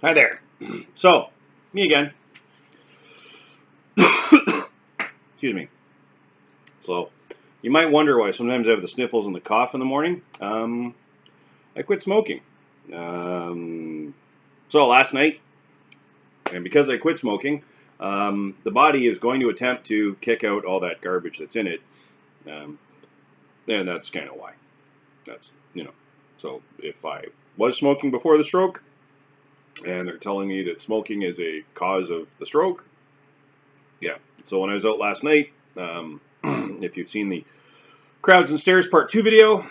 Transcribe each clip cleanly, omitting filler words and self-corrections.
Hi there. So, me again. Excuse me. So, you might wonder why sometimes I have the sniffles and the cough in the morning. I quit smoking. So last night, and because I quit smoking, the body is going to attempt to kick out all that garbage that's in it, um, and that's kind of why. That's. So if I was smoking before the stroke, and they're telling me that smoking is a cause of the stroke, yeah. So when I was out last night, if you've seen the Crowds and Stairs Part 2 video,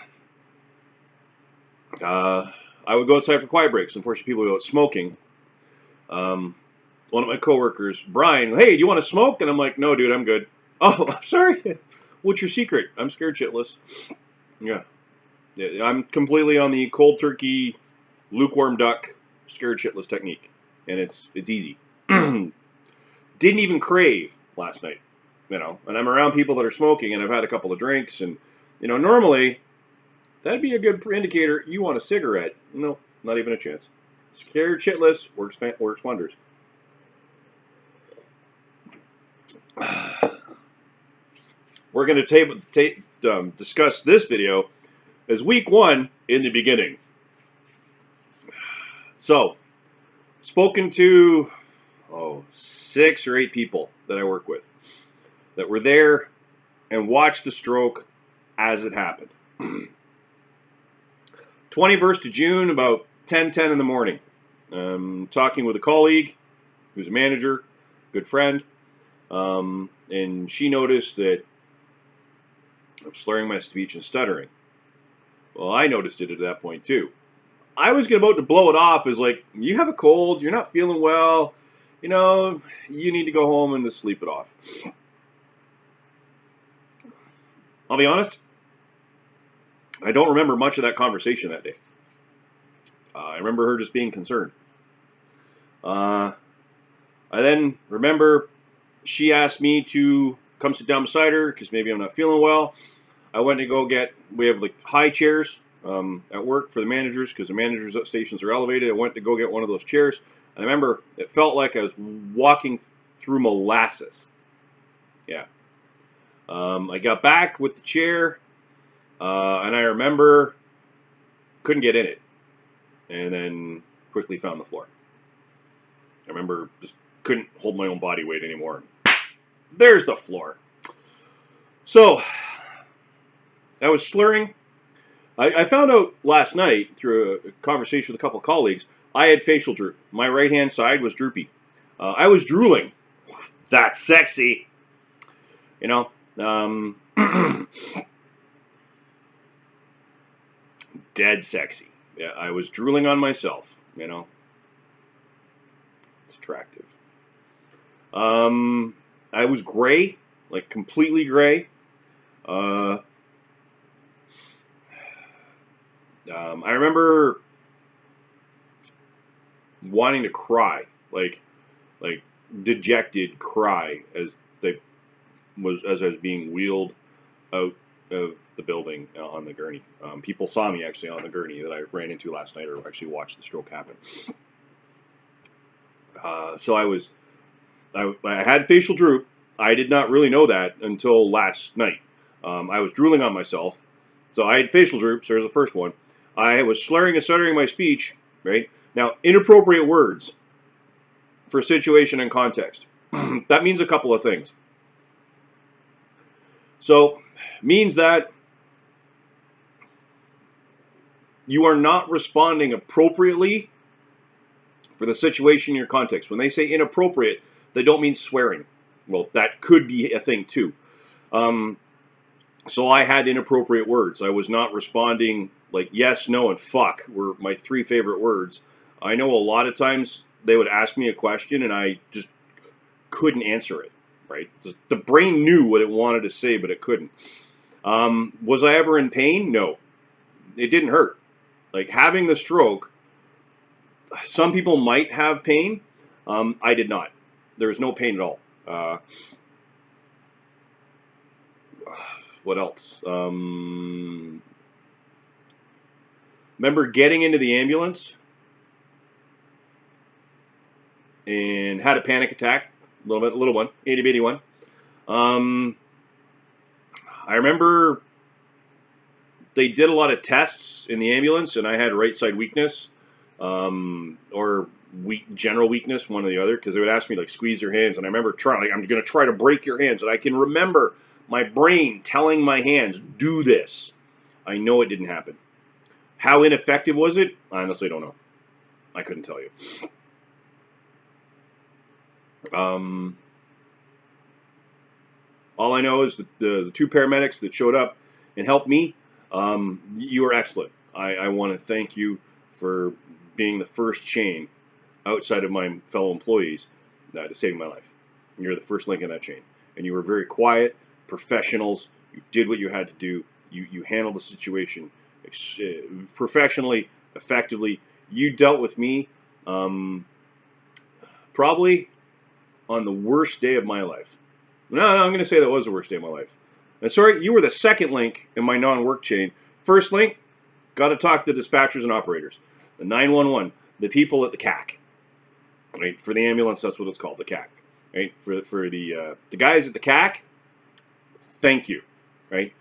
I would go outside for quiet breaks. Unfortunately, people go out smoking. One of my coworkers, Brian, hey, do you want to smoke? And I'm like, no, dude, I'm good. Oh, I'm sorry. What's your secret? I'm scared shitless. Yeah. I'm completely on the cold turkey, lukewarm duck, scared shitless technique. And it's easy. Didn't even crave last night. And I'm around people that are smoking, and I've had a couple of drinks, and normally that'd be a good indicator you want a cigarette. No, not even a chance. Scared shitless works wonders. We're going to discuss this video as week 1 in the beginning. So, spoken to 6 or 8 people that I work with that were there and watched the stroke as it happened. 21st of June, about 10:10 in the morning. Talking with a colleague who's a manager, good friend, and she noticed that I'm slurring my speech and stuttering. Well, I noticed it at that point too. I was about to blow it off as like, you have a cold, you're not feeling well, you need to go home and just sleep it off. I'll be honest, I don't remember much of that conversation that day. I remember her just being concerned. I then remember she asked me to come sit down beside her because maybe I'm not feeling well. I went to go we have like high chairs at work for the managers because the managers' stations are elevated. I went to go get one of those chairs. And I remember it felt like I was walking through molasses. Yeah. I got back with the chair, and I remember couldn't get in it, and then quickly found the floor. I remember just couldn't hold my own body weight anymore. There's the floor. So I was slurring. I found out last night through a conversation with a couple of colleagues, I had facial droop. My right-hand side was droopy. I was drooling. That's sexy. Dead sexy. Yeah, I was drooling on myself. It's attractive. I was gray, like completely gray. I remember wanting to cry, like dejected cry as I was being wheeled out of the building on the gurney. People saw me actually on the gurney that I ran into last night, or actually watched the stroke happen. So I had facial droop. I did not really know that until last night. I was drooling on myself, so I had facial droop. So there's the first one. I was slurring and stuttering my speech. Right now, inappropriate words for situation and context. That means a couple of things. So, means that you are not responding appropriately for the situation in your context. When they say inappropriate, they don't mean swearing. Well, that could be a thing too. So I had inappropriate words. I was not responding like yes, no, and fuck were my 3 favorite words. I know a lot of times they would ask me a question and I just couldn't answer it, right? The brain knew what it wanted to say, but it couldn't. Was I ever in pain? No. It didn't hurt. Like having the stroke, some people might have pain. I did not. There was no pain at all. What else? Remember getting into the ambulance and had a panic attack, a little one, itty bitty one. I remember they did a lot of tests in the ambulance, and I had right side weakness, or general weakness, one or the other, because they would ask me like squeeze your hands, and I remember trying, like, I'm going to try to break your hands, and I can remember my brain telling my hands, do this. I know it didn't happen. How ineffective was it? I honestly don't know. I couldn't tell you. All I know is that the two paramedics that showed up and helped me, you were excellent. I want to thank you for being the first chain outside of my fellow employees to save my life. You're the first link in that chain. And you were very quiet, professionals. You did what you had to do. You handled the situation professionally, effectively. You dealt with me probably on the worst day of my life. No, I'm going to say that was the worst day of my life. And sorry, you were the second link in my non-work chain. First link, got to talk to dispatchers and operators. The 911, the people at the CAC. Right? For the ambulance, that's what it's called, the CAC. Right? For the guys at the CAC, thank you. Right?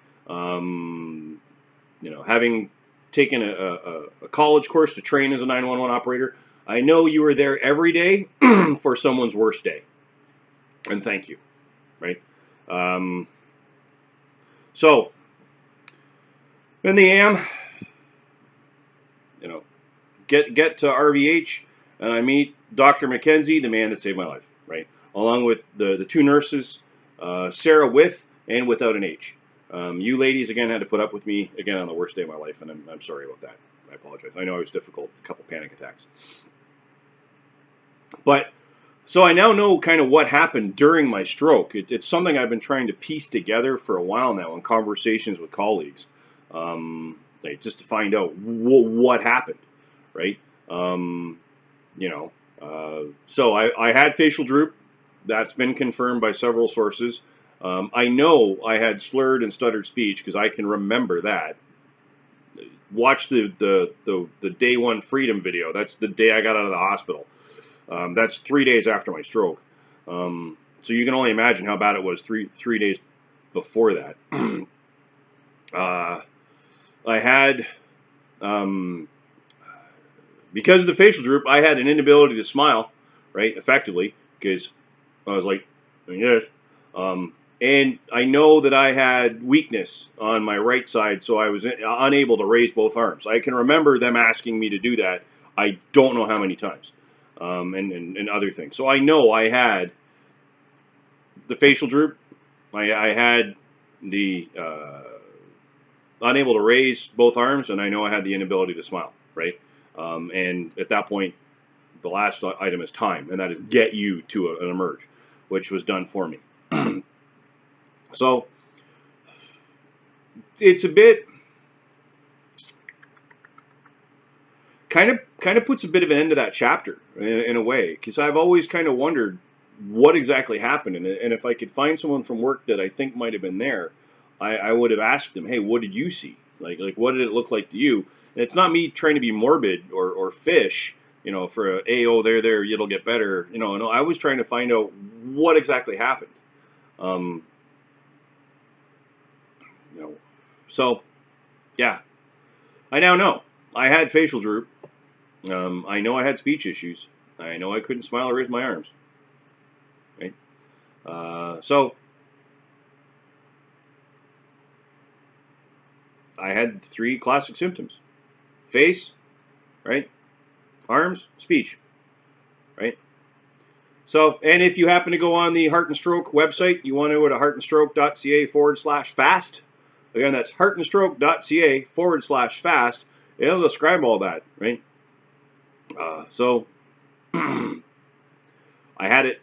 Having taken a college course to train as a 911 operator, I know you were there every day for someone's worst day. And thank you. Right? So, in the AM, get to RVH, and I meet Dr. McKenzie, the man that saved my life, right? Along with the two nurses, Sarah with and without an H. You ladies, again, had to put up with me, again, on the worst day of my life, and I'm sorry about that. I apologize. I know I was difficult, a couple panic attacks. But, so I now know kind of what happened during my stroke. It's something I've been trying to piece together for a while now in conversations with colleagues, just to find out what happened, right? So I had facial droop. That's been confirmed by several sources. I know I had slurred and stuttered speech because I can remember that. Watch the day one freedom video. That's the day I got out of the hospital. That's 3 days after my stroke. So you can only imagine how bad it was three days before that. I had, because of the facial droop, I had an inability to smile, right, effectively, because I was like, yes. And I know that I had weakness on my right side, so I was unable to raise both arms. I can remember them asking me to do that. I don't know how many times, and other things. So I know I had the facial droop. I had the unable to raise both arms, and I know I had the inability to smile, right? And at that point, the last item is time, and that is get you to an emerge, which was done for me. So it's a bit kind of puts a bit of an end to that chapter in a way, because I've always kind of wondered what exactly happened, and if I could find someone from work that I think might have been there, I would have asked them, hey, what did you see? Like what did it look like to you? And it's not me trying to be morbid or fish, for there, it'll get better. No, I was trying to find out what exactly happened. So, yeah, I now know I had facial droop. I know I had speech issues. I know I couldn't smile or raise my arms. Right? So I had 3 classic symptoms: face, right? Arms, speech, right? So, and if you happen to go on the Heart and Stroke website, you want to go to heartandstroke.ca/fast. Again, that's heartandstroke.ca/fast. It'll describe all that, right? So, I had it.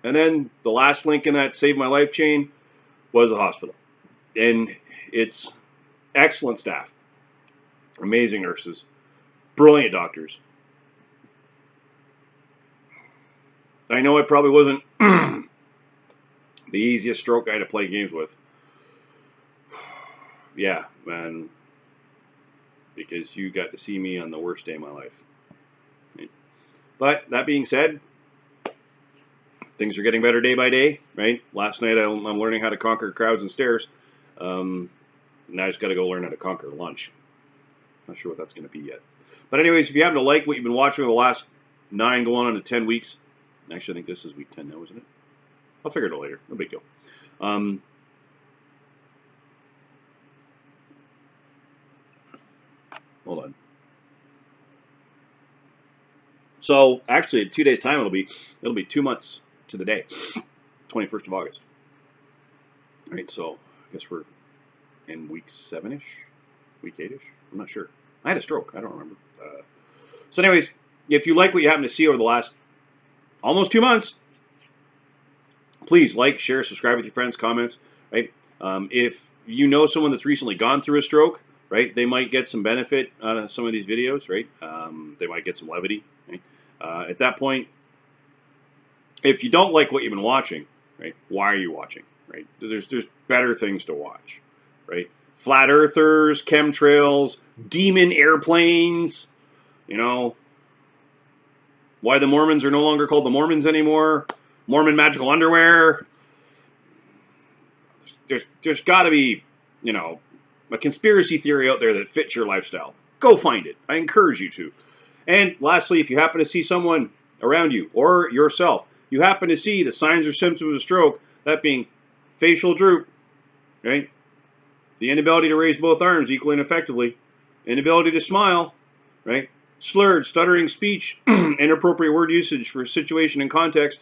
And then the last link in that Save My Life chain was the hospital. And it's excellent staff, amazing nurses, brilliant doctors. I know it probably wasn't the easiest stroke guy to play games with. Yeah, man, because you got to see me on the worst day of my life. But that being said, things are getting better day by day, right? Last night I'm learning how to conquer crowds and stairs. Now I just got to go learn how to conquer lunch. Not sure what that's going to be yet. But anyways, if you happen to like what you've been watching over the last 9 going on to 10 weeks, actually I think this is week 10 now, isn't it? I'll figure it out later. No big deal. Hold on. So actually, in 2 days' time, it'll be 2 months to the day, 21st of August. All right, so I guess we're in week 7-ish, week 8-ish. I'm not sure. I had a stroke. I don't remember. So anyways, if you like what you happen to see over the last almost 2 months, please like, share, subscribe with your friends, comments, right? If you know someone that's recently gone through a stroke, right, they might get some benefit out of some of these videos, right? They might get some levity, right? At that point, if you don't like what you've been watching, right, why are you watching, right? There's better things to watch, right? Flat earthers, chemtrails, demon airplanes, you know, why the Mormons are no longer called the Mormons anymore, Mormon magical underwear. There's got to be, you know, a conspiracy theory out there that fits your lifestyle. Go find it. I encourage you to. And lastly, if you happen to see someone around you or yourself, you happen to see the signs or symptoms of stroke, that being facial droop, right? The inability to raise both arms equally and effectively, inability to smile, right? Slurred, stuttering speech, inappropriate word usage for situation and context,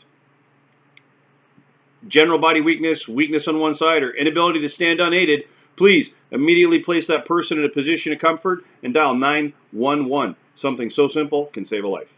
general body weakness, weakness on one side, or inability to stand unaided, please immediately place that person in a position of comfort and dial 911. Something so simple can save a life.